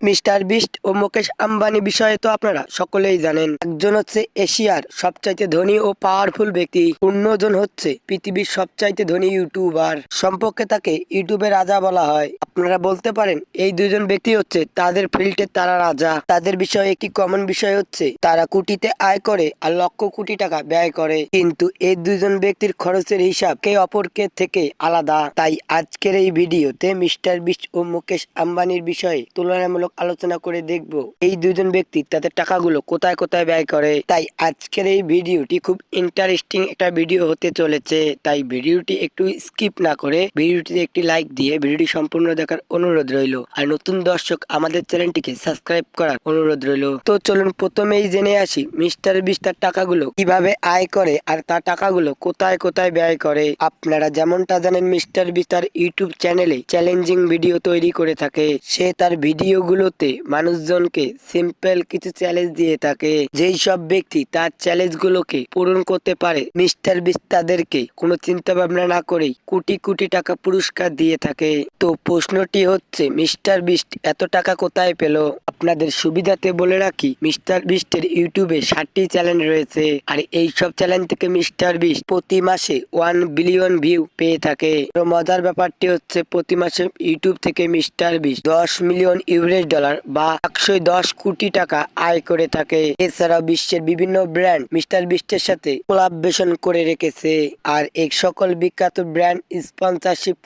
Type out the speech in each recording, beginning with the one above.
Mister beast ও মুকেশ আম্বানি বিষয়ে তো আপনারা সকলেই জানেন। একজন হচ্ছে এশিয়ার সবচাইতে ধনী ও পাওয়ারফুল ব্যক্তি, অন্যজন হচ্ছে পৃথিবীর সবচাইতে ধনী ইউটিউবার। সম্পর্কে তাকে ইউটিউবের রাজা বলা হয়। আপনারা বলতে পারেন এই দুজন ব্যক্তি হচ্ছে তাদের ফিল্ডে তারা রাজা। তাদের বিষয়ে একটি কমন বিষয় হচ্ছে তারা কোটিতে আয় করে আর লক্ষ কোটি টাকা ব্যয় করে, কিন্তু এই দুজন ব্যক্তির খরচের হিসাব কে অপরকে থেকে আলাদা। তাই আজকের এই ভিডিওতে মিস্টার বিস্ট ও মুকেশ আম্বানির বিষয়ে তুলনামূলক আলোচনা করে দেখব এই দুজন ব্যক্তি তাদের টাকাগুলো কোথায় কোথায় ব্যয় করে। তাই আজকের এই ভিডিওটি খুব ইন্টারেস্টিং একটা ভিডিও হতে চলেছে। তাই ভিডিওটি একটু স্কিপ না করে ভিডিওটিতে একটি লাইক দিয়ে ভিডিওটি সম্পূর্ণ দেখার অনুরোধ রইল। আর নতুন দর্শক আমাদের চ্যানেলটিকে সাবস্ক্রাইব করার অনুরোধ রইল। তো চলুন প্রথমেই জেনে আসি মিস্টার বিস্ট তার টাকাগুলো কিভাবে আয় করে আর তার টাকাগুলো কোথায় কোথায় ব্যয় করে। আপনারা যেমনটা জানেন মিস্টার বিস্ট তার ইউটিউব চ্যানেলে চ্যালেঞ্জিং ভিডিও তৈরি করে থাকে। সে তার ভিডিওগুলোতে মানুষজনকে সিম্পল কিছু চ্যালেঞ্জ দিয়ে থাকে। যেই সব ব্যক্তি তার চ্যালেঞ্জগুলোকে পূরণ করতে পারে মিস্টার বিস্ট তাদেরকে কোনো চিন্তা ভাবনা না করেই কোটি কোটি টাকা পুরস্কার দিয়ে থাকে। তো প্রশ্নটি হচ্ছে মিস্টার বিস্ট এত টাকা কোথায় পেল? আপনাদের সুবিধাতে বলে রাখি মিস্টার বিস্টের ইউটিউবে 60টি চ্যানেল রয়েছে, আর এই সব চ্যানেল থেকে মিস্টার বিস্ট প্রতি মাসে 1 বিলিয়ন ভিউ পেয়ে থাকে। তো মজার ব্যাপারটি হচ্ছে প্রতি মাসে ইউটিউব থেকে mister beast 10 million US dollar বা 110 কোটি টাকা আয় করে থাকে। এছাড়াও বিশ্বের বিভিন্ন ব্র্যান্ড মিস্টার বিস্টের সাথে কোলাবরেশন করে রেখেছে, আর এই সকল বিখ্যাত ব্র্যান্ড স্পন্সরশিপ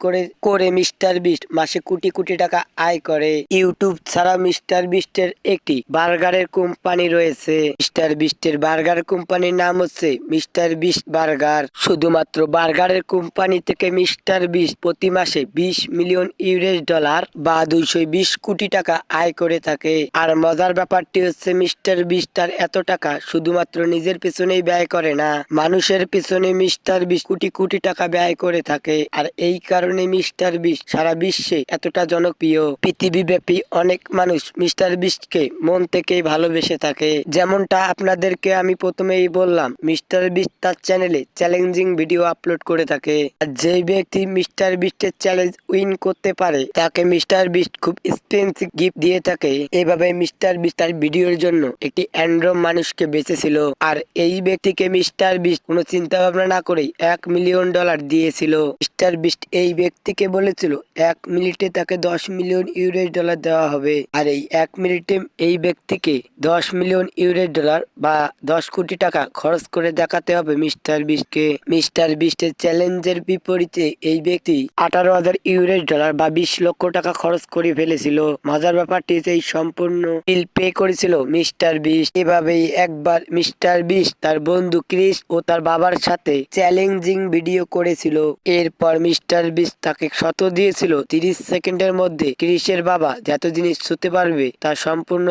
করে মিস্টার বিস্ট মাসে কোটি কোটি টাকা আয় করে। ইউটিউব ছাড়া মিস্টার বিস্টের একটি বার্গারের কোম্পানি রয়েছে। মিস্টার বিস্টের বার্গার কোম্পানির নাম হচ্ছে মিস্টার বিস্ট বার্গার। শুধুমাত্র বার্গারের কোম্পানি থেকে মিস্টার বিস্ট প্রতি মাসে 20 মিলিয়ন ইউএস ডলার বা 220 কোটি টাকা আয় করে থাকে। আর মজার ব্যাপারটি হচ্ছে মিস্টার বিস্ট তার এত টাকা শুধুমাত্র নিজের পেছনেই ব্যয় করে না, মানুষের পেছনে মিস্টার বিস্ট কোটি কোটি টাকা ব্যয় করে থাকে। আর এই কারণে মিস্টার বিস্ট সারা বিশ্বে এতটা জনপ্রিয়। পৃথিবীব্যাপী অনেক মানুষ মিস্টার বিস্টকে মন থেকেই ভালোবেসে থাকে। যেমনটা আপনাদেরকে আমি প্রথমেই বললাম মিস্টার বিস্ট তার চ্যানেলে চ্যালেঞ্জিং ভিডিও আপলোড করে থাকে। আর যেই ব্যক্তি মিস্টার বিস্টের চ্যালেঞ্জ উইন করতে পারে তাকে মিস্টার বিস্ট খুব এক্সপেন্সিভ গিফট দিয়ে থাকে। এভাবে মিস্টার বিস্ট তার ভিডিওর জন্য একটি অ্যান্ড্রয়েড মানুষকে বেঁচেছিল, আর এই ব্যক্তিকে মিস্টার বিস্ট কোনো চিন্তা ভাবনা না করেই 1 মিলিয়ন ডলার দিয়েছিল। মিস্টার বিস্ট এই ব্যক্তিকে বলেছিল 1 মিনিটে তাকে 10 মিলিয়ন ইউএস ডলার দেওয়া হবে, আর এই 1 মিনিটে এই ব্যক্তিকে 10 মিলিয়ন ইউএস ডলার বা 10 কোটি টাকা খরচ করে দেখাতে হবে মিস্টার বিস্টকে। মিস্টার বিস্টের চ্যালেঞ্জের বিপরীতে এই ব্যক্তি 18,000 ইউএস ডলার বা 20 লক্ষ টাকা খরচ করে ফেলেছিল। মজার ব্যাপারটি এই সম্পূর্ণ বিল পে করেছিল মিস্টার বিস্ট। এভাবেই একবার মিস্টার বিস্ট তার বন্ধু ক্রিস ও তার বাবার সাথে চ্যালেঞ্জিং ভিডিও করেছিল। এরপর মিস্টার বিস্ট তাকে শর্ত দিয়েছিল 30 সেকেন্ডের মধ্যে ক্রিসের বাবা যত জিনিস ছুঁতে পারবে তার সম্পূর্ণ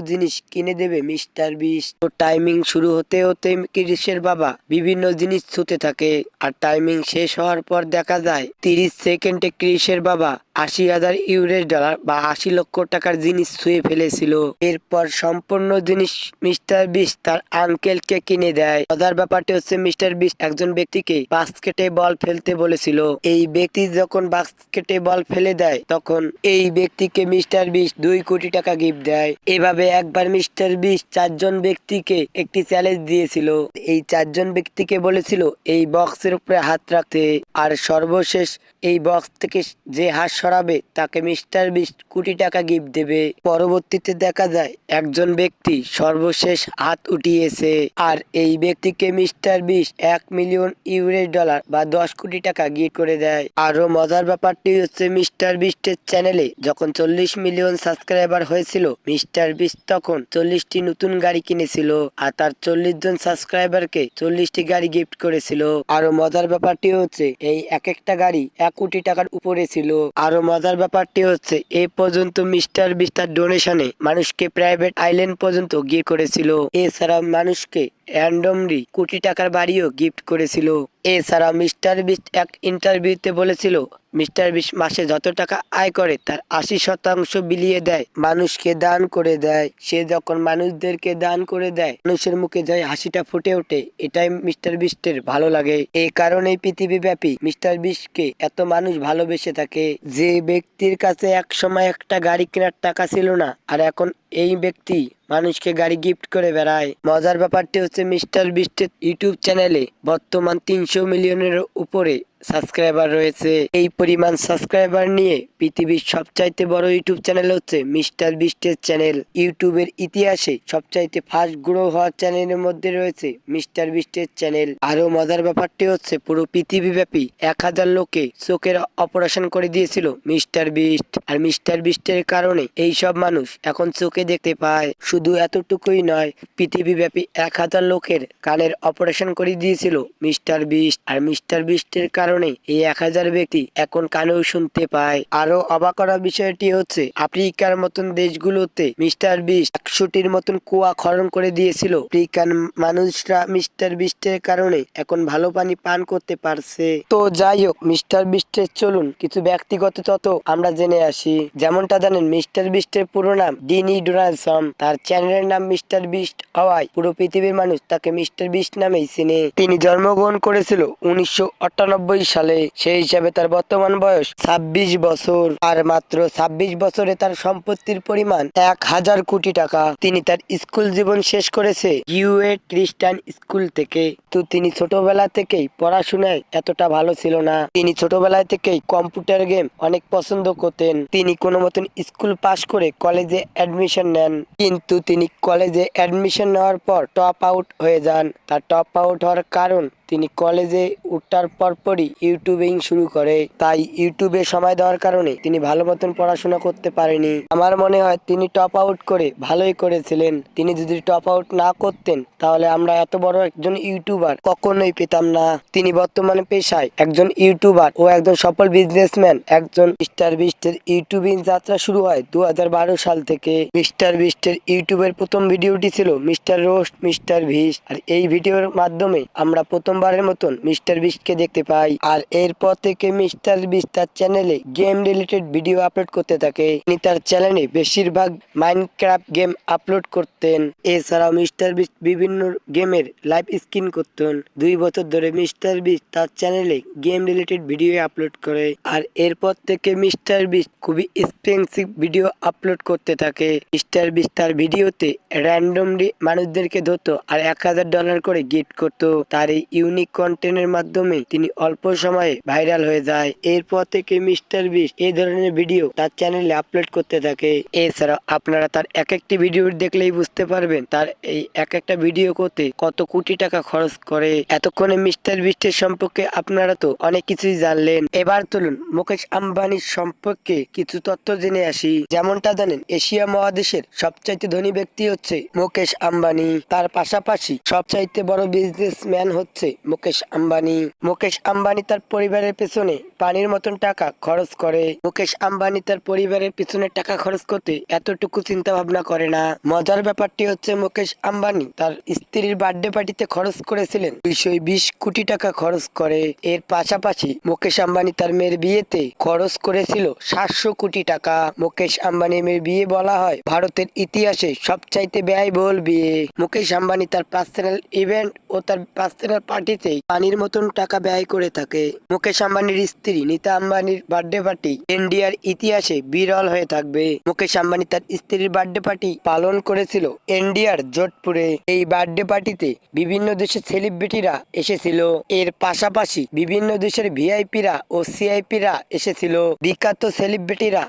জিনিস কিনে দেবে মিস্টার বিস্ট। তো টাইমিং শুরু হতে হতে ক্রিসের বাবা বিভিন্ন জিনিস ছুঁতে থাকে, আর টাইমিং শেষ হওয়ার পর দেখা যায় 30 সেকেন্ডে ক্রিসের বাবা 80,000 ইউএস ডলার বা 80 লক্ষ টাকার জিনিস ছুঁয়ে ফেলেছিল। এরপর সম্পূর্ণ জিনিস মিস্টার বিস্ট তার আঙ্কেলকে কিনে দেয়। মজার ব্যাপারটি হচ্ছে মিস্টার বিস্ট একজন ব্যক্তিকে বাস্কেটে বল ফেলতে বলেছিল। এই ব্যক্তি যখন বাস্কেটে বল ফেলে দেয় তখন এই ব্যক্তিকে মিস্টার বিস্ট 2 কোটি টাকা গিফট দেয়। এভাবে একবার মিস্টার বিস্ট 4জন ব্যক্তিকে একটি চ্যালেঞ্জ দিয়েছিল। এই 4জন ব্যক্তিকে বলেছিল এই বক্সের উপরে হাত রাখতে, আর সর্বশেষ এই বক্স থেকে যে হাত সরাবে তাকে মিস্টার বিস্ট কোটি টাকা গিফট দেবে। পরবর্তীতে দেখা যায় একজন ব্যক্তি সর্বশেষ হাত উঠিয়েছে, আর এই ব্যক্তিকে mister beast 1 million US dollar বা 10 কোটি টাকা গিফট করে দেয়। আরো মজার ব্যাপারটি হচ্ছে মিস্টার বিস্টের চ্যানেলে যখন 40 মিলিয়ন সাবস্ক্রাইবার হয়েছিল মিস্টার বিস্ট তখন 40টি নতুন গাড়ি কিনেছিল, আর তার 40 জন সাবস্ক্রাইবারকে 40টি গাড়ি গিফট করেছিল। আরো মজার ব্যাপারটি হচ্ছে এই এক একটা গাড়ি 1 কোটি টাকার উপরে ছিল। আরো মজার ব্যাপারটি হচ্ছে এই পর্যন্ত মিস্টার বিস্ট তার ডোনেশনে মানুষকে প্রাইভেট আইল্যান্ড পর্যন্ত গিফট করেছিল। এছাড়া মানুষকে র্যান্ডমলি কোটি টাকার বাড়িও গিফট করেছিল। এছাড়া মিস্টার বিস্ট এক ইন্টারভিউতে বলেছিল মিস্টার বিস্ট মাসে যত টাকা আয় করে তার 80% বিলিয়ে দেয়, মানুষকে দান করে দেয়। সে যখন মানুষদেরকে দান করে দেয় মানুষের মুখে যায় হাসিটা ফুটে ওঠে, এটাই মিস্টার বিস্টের ভালো লাগে। এই কারণেই পৃথিবীব্যাপী মিস্টার বিস্টকে এত মানুষ ভালোবেসে থাকে। যে ব্যক্তির কাছে এক সময় একটা গাড়ি কেনার টাকা ছিল না, আর এখন এই ব্যক্তি মানুষকে গাড়ি গিফট করে বেড়ায়। মজার ব্যাপারটি হচ্ছে মিস্টার বিস্টের ইউটিউব চ্যানেলে বর্তমান 300 মিলিয়নের উপরে সাবস্ক্রাইবার রয়েছে। এই পরিমাণ সাবস্ক্রাইবার নিয়ে পৃথিবীর সবচাইতে বড় ইউটিউব চ্যানেল হচ্ছে মিস্টার বিস্টের চ্যানেল। ইউটিউবের ইতিহাসে সবচাইতে ফার্স্ট গ্রো হওয়ার চ্যানেলের মধ্যে রয়েছে মিস্টার বিস্টের চ্যানেল। আরো মজার ব্যাপারটি হচ্ছে পুরো পৃথিবীব্যাপী 1000 লোকে চোখের অপারেশন করে দিয়েছিল মিস্টার বিস্ট, আর মিস্টার বিস্টের কারণে এই সব মানুষ এখন চোখে দেখতে পায়। শুধু এতটুকুই নয়, পৃথিবীব্যাপী 1000 লোকের কানের অপারেশন করে দিয়েছিল মিস্টার বিস্ট, আর মিস্টার বিস্টের কারণে এই 1000 ব্যক্তি এখন কানেও শুনতে পায়। আরো অবাক করার বিষয়টি হচ্ছে আফ্রিকার মতন দেশগুলোতে মিস্টার বিস্ট 100টির মতন কুয়া খনন করে দিয়েছিল। আফ্রিকান মানুষরা মিস্টার বিস্টের কারণে এখন ভালো পানি পান করতে পারছে। তো যাই হোক, মিস্টার বিস্টের চলুন কিছু ব্যক্তিগত তথ্য আমরা জেনে আসি। যেমনটা জানেন মিস্টার বিস্টের পুরো নাম ডিনি ডোনাল্ডসন। তার চ্যানেলের নাম মিস্টার বিস্ট হওয়ায় পুরো পৃথিবীর মানুষ তাকে মিস্টার বিস্ট নামেই চিনে। তিনি জন্মগ্রহণ করেছিল 1998 সালে। সেই হিসাবে তার বর্তমান বয়স 26 বছর, আর মাত্র 26 বছরে তার সম্পত্তির পরিমাণ 1000 কোটি টাকা। তিনি তার স্কুল জীবন শেষ করেছে ইউএট খ্রিস্টান স্কুল থেকে। তো তিনি ছোটবেলা থেকেই পড়াশোনায় এতটা ভালো ছিল না। তিনি ছোটবেলায় থেকেই কম্পিউটার গেম অনেক পছন্দ করতেন। তিনি কোনো মতন স্কুল পাশ করে কলেজে অ্যাডমিশন নেন, কিন্তু তিনি কলেজে অ্যাডমিশন নেওয়ার পর টপ আউট হয়ে যান। তার টপ আউট হওয়ার কারণ তিনি কলেজে উঠার পরপরই ইউটিউবিং শুরু করে। তাই ইউটিউবে সময় দেওয়ার কারণে তিনি ভালো মতন পড়াশোনা করতে পারেনি। আমার মনে হয় তিনি টপ আউট করে ভালোই করেছিলেন। তিনি যদি টপ আউট না করতেন তাহলে আমরা এত বড় একজন ইউটিউবার কখনোই পেতাম না। তিনি বর্তমানে পেশায় একজন ইউটিউবার ও একজন সফল বিজনেসম্যান। একজন মিস্টার বিস্টের ইউটিউবিং যাত্রা শুরু হয় 2012 সাল থেকে। মিস্টার বিস্টের ইউটিউবের প্রথম ভিডিওটি ছিল মিস্টার রোস্ট মিস্টার ভিস্ট, আর এই ভিডিওর মাধ্যমে আমরা প্রথমবারের মতন মিস্টার বিস্টকে দেখতে পাই। আর এরপর থেকে মিস্টার বিস্ট তার চ্যানেলে গেম রিলেটেড ভিডিও আপলোড করতে থাকে। তিনি তার চ্যানেলে বেশিরভাগ মাইনক্রাফট গেম আপলোড করতেন। এছাড়াও মিস্টার বিস্ট বিভিন্ন গেমের লাইভ স্ক্রিন করতেন। 2 বছর ধরে মিস্টার বিস্ট তার চ্যানেলে গেম রিলেটেড ভিডিও আপলোড করে। আর এরপর থেকে মিস্টার বিস্ট খুবই এক্সপেন্সিভ ভিডিও আপলোড করতে থাকে। মিস্টার বিস্ট তার ভিডিওতে র্যান্ডমলি মানুষদেরকে ধরতো আর $1000 করে গিফট করতো। তার এই ইউনিক কন্টেন্টের মাধ্যমে তিনি অল্প সময়ে ভাইরাল হয়ে যায়। এরপর থেকে মিস্টার বিস্ট এই ধরনের ভিডিও তার চ্যানেলে আপলোড করতে থাকে। এছাড়া আপনারা তার এক একটি ভিডিও দেখলেই বুঝতে পারবেন তার এই এক একটা ভিডিও করতে কত কোটি টাকা খরচ করে। এতক্ষণে মিস্টার বিস্টের সম্পর্কে আপনারা তো অনেক কিছুই জানলেন। এবার চলুন মুকেশ আম্বানির সম্পর্কে কিছু তথ্য জেনে আসি। যেমনটা জানেন এশিয়া মহাদেশের সবচাইতে ধনী ব্যক্তি হচ্ছে মুকেশ আম্বানি। তার পাশাপাশি সবচাইতে বড় বিজনেসম্যান হচ্ছে মুকেশ আম্বানি। মুকেশ আম্বানি তার পরিবারের পেছনে পানির মতন টাকা খরচ করে। মুকেশ আম্বানি তার পরিবারের পিছনে টাকা খরচ করতে এতটুকু চিন্তা ভাবনা করে না। মজার ব্যাপারটি হচ্ছে মুকেশ আম্বানি তার স্ত্রীর বার্থডে পার্টিতে খরচ করেছিলেন 220 কোটি টাকা খরচ করে। এর পাশাপাশি মুকেশ আম্বানি তার মেয়ের বিয়েতে খরচ করেছিল 700 কোটি টাকা। মুকেশ আম্বানির মেয়ের বিয়ে বলা হয় ভারতের ইতিহাসে সবচাইতে ব্যয়বহুল বিয়ে। মুকেশ আম্বানি তার পার্সোনাল ইভেন্ট ও তার পার্সোনাল পার্টিতে পানির মতন টাকা ব্যয় করে থাকে। মুকেশ আম্বানির স্ত্রী নীতা আম্বানির বার্থডে পার্টি ইন্ডিয়ার ইতিহাসে বিরল হয়ে থাকবে। মুকেশ আম্বানি তার স্ত্রীর বার্থডে পার্টি পালন করেছিল ইন্ডিয়ার যোধপুরে। এই বার্থডে পার্টিতে বিভিন্ন দেশের সেলিব্রিটিরা এসেছিল। এর পাশাপাশি বিভিন্ন দেশের ভিআইপিরা ও সিআইপিরা এসেছিল। বিখ্যাত সেলিব্রিটিরা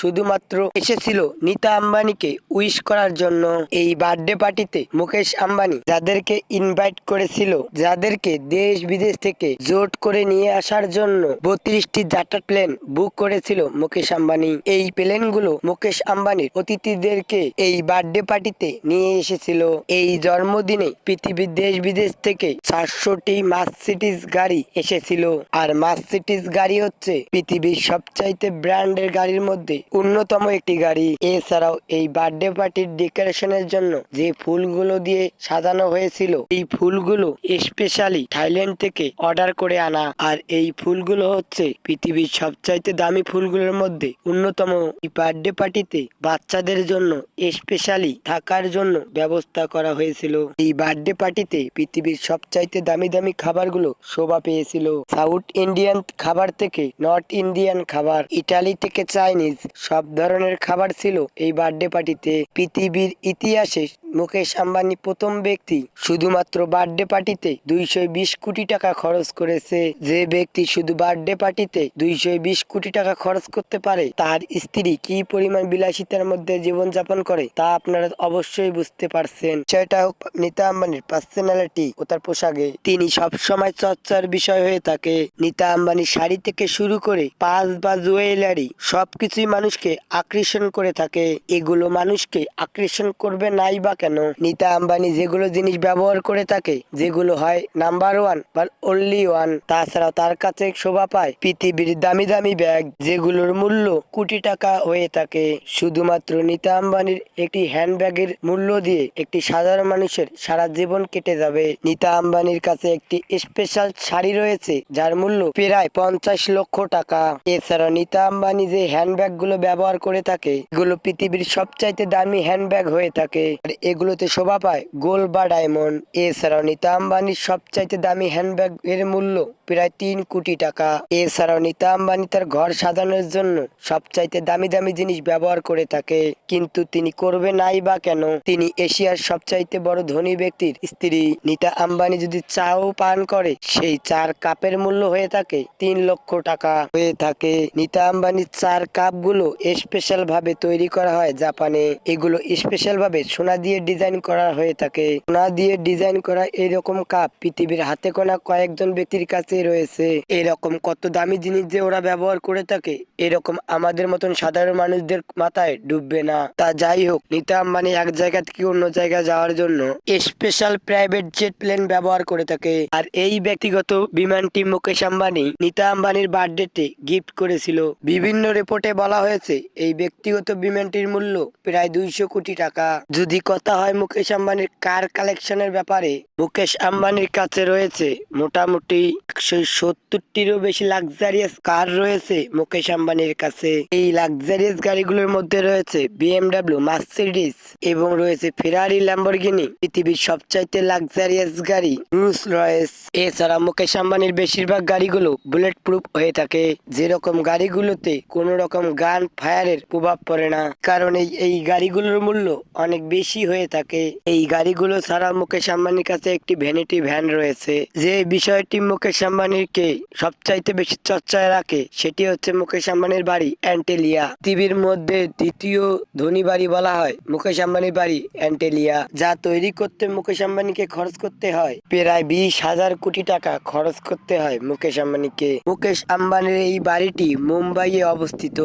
শুধুমাত্র এসেছিল নীতা আম্বানিকে উইশ করার জন্য। এই বার্থডে পার্টিতে মুকেশ আম্বানি যাদেরকে ইনভাইট করেছিল, যাদেরকে দেশ বিদেশ থেকে জোট লোড করে নিয়ে আসার জন্য 32টি চার্টার প্লেন বুক করেছিল মুকেশ আম্বানি। এই প্লেনগুলো মুকেশ আম্বানির অতিথিদেরকে এই বার্থডে পার্টিতে নিয়ে এসেছিল। এই জন্মদিনে পৃথিবীর দেশ বিদেশ থেকে 400টি মার্সিডিজ গাড়ি এসেছিল। আর মার্সিডিজ গাড়ি হচ্ছে পৃথিবীর সবচাইতে ব্র্যান্ডের গাড়ির মধ্যে অন্যতম একটি গাড়ি। এছাড়াও এই বার্থডে পার্টির ডেকোরেশনের জন্য যে ফুলগুলো দিয়ে সাজানো হয়েছিল, এই ফুলগুলো স্পেশালি থাইল্যান্ড থেকে অর্ডার করে আনা। আর এই ফুলগুলো হচ্ছে পৃথিবীর সবচাইতে দামি ফুলগুলোর মধ্যে অন্যতম। এই বার্থডে পার্টিতে বাচ্চাদের জন্য স্পেশালি থাকার জন্য ব্যবস্থা করা হয়েছিল। এই বার্থডে পার্টিতে পৃথিবীর সবচাইতে দামি দামি খাবারগুলো শোভা পেয়েছিল। সাউথ ইন্ডিয়ান খাবার থেকে নর্থ ইন্ডিয়ান খাবার, ইটালি থেকে চাইনিজ, সব ধরনের খাবার ছিল এই বার্থডে পার্টিতে। পৃথিবীর ইতিহাসে মুকেশ আম্বানি প্রথম ব্যক্তি শুধুমাত্র বার্থডে পার্টিতে 220 কোটি টাকা খরচ করেছে। যে ব্যক্তি শুধু বার্থডে পার্টিতে 220 কোটি টাকা খরচ করতে পারে, তার স্ত্রী কি পরিমাণ বিলাসিতার মধ্যে জীবনযাপন করে তা আপনারা অবশ্যই বুঝতে পারছেন। সেটা হোক নীতা আম্বানির পার্সোনালিটি ও তার পোশাকে। তিনি সবসময় চর্চার বিষয় হয়ে থাকে। নীতা আম্বানি শাড়ি থেকে শুরু করে পাস বা জুয়েলারি সবকিছুই মানুষকে আকর্ষণ করে থাকে। এগুলো মানুষকে আকর্ষণ করবে নাই বা কেন? নীতা আম্বানি যেগুলো জিনিস ব্যবহার করে থাকে, যেগুলো হয় নাম্বার 1 বা অনলি 1, তাছাড়াও তার কাছে শোভা পায় পৃথিবীর দামি দামি ব্যাগ, যেগুলোর মূল্য কোটি টাকা হয়ে থাকে। শুধুমাত্র নীতা আম্বানির একটি হ্যান্ডব্যাগের মূল্য দিয়ে একটি সাধারণ মানুষের সারা জীবন কেটে যাবে। নীতা আম্বানির কাছে একটি স্পেশাল শাড়ি রয়েছে যার মূল্য প্রায় 50 লক্ষ টাকা। এছাড়া নীতা আম্বানি যে হ্যান্ডব্যাগ গুলো ব্যবহার করে থাকে, এগুলো পৃথিবীর সবচাইতে দামি হ্যান্ডব্যাগ হয়ে থাকে। আর এগুলোতে শোভা পায় গোল্ড বা ডায়মন্ড। এছাড়াও নীতা আম্বানির সবচাইতে দামি হ্যান্ডব্যাগ এর মূল্য প্রায় 3 কোটি টাকা। এছাড়াও নীতা আম্বানি তার ঘর সাজানোর জন্য সবচাইতে দামি দামি জিনিস ব্যবহার করে থাকে। কিন্তু তিনি করবে নাই বা কেন? তিনি এশিয়ার সবচাইতে বড় ধনী ব্যক্তির স্ত্রী। নীতা আম্বানি যদি চাও পান করে, সেই চার কাপের মূল্য হয়ে থাকে 3 লক্ষ টাকা হয়ে থাকে। নীতা আম্বানির চার কাপ গুলো স্পেশাল ভাবে তৈরি করা হয় জাপানে। এগুলো স্পেশাল ভাবে সোনা দিয়ে ডিজাইন করা হয়ে থাকে। সোনা দিয়ে ডিজাইন করা এরকম কাপ পৃথিবীর হাতে গোনা কয়েকজন ব্যক্তির কাছে রয়েছে। এরকম কত দামি জিনিস যে ওরা ব্যবহার করে থাকে, এরকম আমাদের মতন সাধারণ মানুষদের মাথায় ডুববে না। তা যাই হোক, নীতা আম্বানি এক জায়গা থেকে অন্য জায়গায় যাওয়ার জন্য স্পেশাল প্রাইভেট জেট প্লেন ব্যবহার করে থাকে। আর এই ব্যক্তিগত বিমানটি মুকেশ আম্বানি নীতা আম্বানির বার্থডেতে গিফট করেছিল। বিভিন্ন রিপোর্টে বলা হয়েছে এই ব্যক্তিগত বিমানটির মূল্য প্রায় 200 কোটি টাকা। যদি কথা হয় মুকেশ আম্বানির কার কালেকশনের ব্যাপারে, মুকেশ আম্বানির কাছে রয়েছে মোটামুটি 170টিরও বেশি লাক্সারিয়াস কার রয়েছে মুকেশ আম্বানির কাছে। এই লাক্সারিয়াস গাড়িগুলোর মধ্যে রয়েছে BMW, মার্সিডিজ এবং রয়েছে ফেরারি, ল্যাম্বরগিনি। পৃথিবীর সবচাইতে লাক্সারিয়াস গাড়ি রোলস রয়েস। এছাড়া মুকেশ আম্বানির বেশিরভাগ গাড়িগুলো বুলেট প্রুফ হয়ে থাকে, যেরকম গাড়িগুলোতে কোনো রকম গান ফায়ারের প্রভাব পড়ে না, কারণ এই গাড়িগুলোর মূল্য অনেক বেশি হয়ে থাকে। এই গাড়িগুলো ছাড়া মুকেশ আম্বানির কাছে একটি ভ্যানিটি ভ্যান রয়েছে। যে বিষয়টি মুকেশ আম্বানিকে সবচাইতে বেশি চর্চায় রাখে, সেটি হচ্ছে মুকেশ আম্বানির বাড়ি অ্যান্টেলিয়া। পৃথিবীর মধ্যে দ্বিতীয় ধনী বাড়ি বলা হয় মুকেশ আম্বানির বাড়ি অ্যান্টেলিয়া, যা তৈরি করতে মুকেশ আম্বানিকে খরচ করতে হয় প্রায় 20,000 কোটি টাকা খরচ করতে হয় মুকেশ আম্বানিকে। মুকেশ আম্বানির এই বাড়িটি মুম্বাইয়ে অবস্থিত।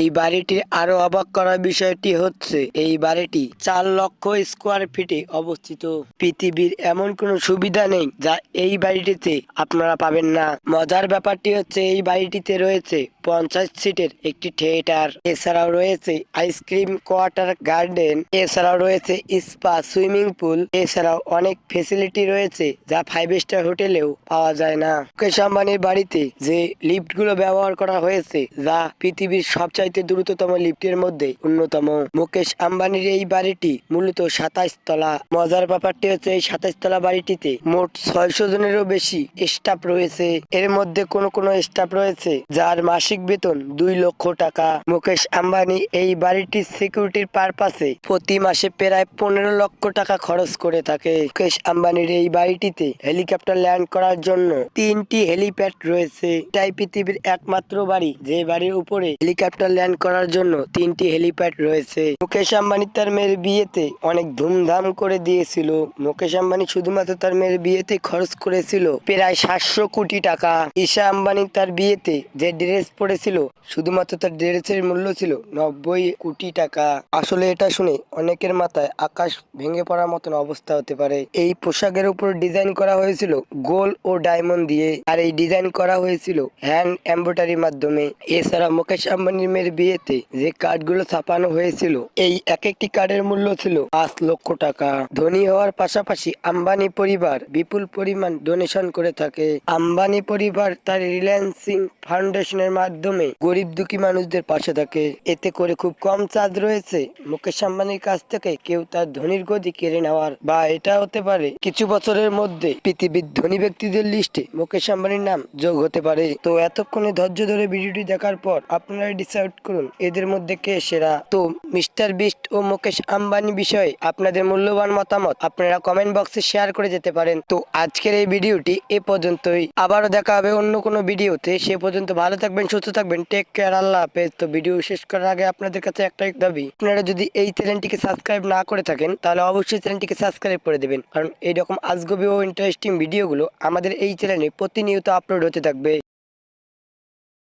এই বাড়িটির আরো অবাক করার বিষয়টি হচ্ছে এই বাড়িটি 4 লক্ষ স্কোয়ার ফিটে অবস্থিত। পৃথিবীর এমন কোনো সুবিধা নেই যা এই বাড়িটিতে আপনারা পাবেন না। মজার ব্যাপারটি হচ্ছে এই বাড়িটিতে রয়েছে 50 সিটের একটি থিয়েটার। এছাড়াও রয়েছে আইসক্রিম, কোয়াটার গার্ডেন, এছাড়াও রয়েছে স্পা, সুইমিং পুল, এছাড়াও অনেক ফেসিলিটি রয়েছে যা 5 স্টার হোটেলেও পাওয়া যায় না। মুকেশ আম্বানির বাড়িতে যে লিফট গুলো ব্যবহার করা হয়েছে, যা পৃথিবীর সবচাইতে দ্রুততম লিফটের মধ্যে অন্যতম। মুকেশ আম্বানির এই বাড়িটি মূলত 27 তলা। মজার ব্যাপারটি হচ্ছে এই 27 তলা বাড়িটিতে মোট 600 জনেরও বেশি স্টাফ রয়েছে। এর মধ্যে কোন স্টাফ রয়েছে যার মাসিক বেতন 2 লক্ষ টাকা। মুকেশ আম্বানি এই বাড়িটির সিকিউরিটির পারপাসে প্রতি মাসে প্রায় 15 লক্ষ টাকা খরচ করে থাকে। মুকেশ আম্বানির এই বাড়িটিতে হেলিকপ্টার ল্যান্ড করার জন্য 3টি হেলিপ্যাড রয়েছে। এটাই পৃথিবীর একমাত্র বাড়ি যে বাড়ির উপরে হেলিকপ্টার ল্যান্ড করার জন্য 3টি হেলিপ্যাড রয়েছে। মুকেশ আম্বানি তার মেয়ের বিয়েতে অনেক ধুমধাম করে দিয়েছিল। মুকেশ আম্বানি শুধুমাত্র তার মেয়ের বিয়েতে খরচ করেছিল প্রায় 700 কোটি টাকা। ঈশা আম্বানি তার বিয়েতে যে ড্রেস পরেছিল শুধুমাত্র তার ড্রেসের মূল্য ছিল 90 কোটি টাকা। আসলে এটা শুনে অনেকের মাথায় আকাশ ভেঙে পড়ার মতন অবস্থা হতে পারে। এই পোশাকের উপর ডিজাইন করা হয়েছিল গোল্ড ও ডায়মন্ড দিয়ে, আর এই ডিজাইন করা হয়েছিল হ্যান্ড এমব্রয়ডারির মাধ্যমে। এছাড়া মুকেশ আম্বানির মেয়ের বিয়েতে যে কার্ডগুলো ছাপানো হয়েছিল, এই এক একটি কার্ডের মূল্য ছিল 5 লক্ষ টাকা। ধনী হওয়ার পাশাপাশি আম্বানি পরিবার বিপুল পরিমাণ ডোনেশন করে থাকে। আম্বানি পরিবার তার রিলায়েন্সিং ফাউন্ডেশনের মাধ্যমে গরিব দুঃখী মানুষদের পাশে থাকে। এতে করে খুব কম চার্জ রয়েছে মুকেশ আম্বানির কাছ থেকে কেউ তার ধনির গদি কেড়ে নেওয়ার, বা এটা হতে পারে কিছু বছরের মধ্যে পৃথিবীর ধনী ব্যক্তিদের লিস্টে মুকেশ আম্বানির নাম যোগ হতে পারে। তো এতক্ষণে ধৈর্য ধরে ভিডিওটি দেখার পর আপনারা ডিসাইড করুন এদের মধ্যে কে সেরা। তো মিস্টার বিস্ট ও মুকেশ আম্বানি বিষয়ে আপনাদের মূল্যবান মতামত আপনারা কমেন্ট বক্সে শেয়ার করে যেতে পারেন। তো আজকের এই ভিডিওটি এ পর্যন্তই, আবারও দেখা হবে অন্য কোনো ভিডিওতে। সে পর্যন্ত ভালো থাকবেন, সুস্থ থাকবেন, টেক কেয়ার, আল্লাহ হাফেজ। তো ভিডিও শেষ করার আগে আপনাদের কাছে একটাই দাবি, আপনারা যদি এই চ্যানেলটিকে সাবস্ক্রাইব না করে থাকেন তাহলে অবশ্যই চ্যানেলটিকে সাবস্ক্রাইব করে দেবেন, কারণ এইরকম আজগবি ও ইন্টারেস্টিং ভিডিওগুলো আমাদের এই চ্যানেলে প্রতিনিয়ত আপলোড হতে থাকবে।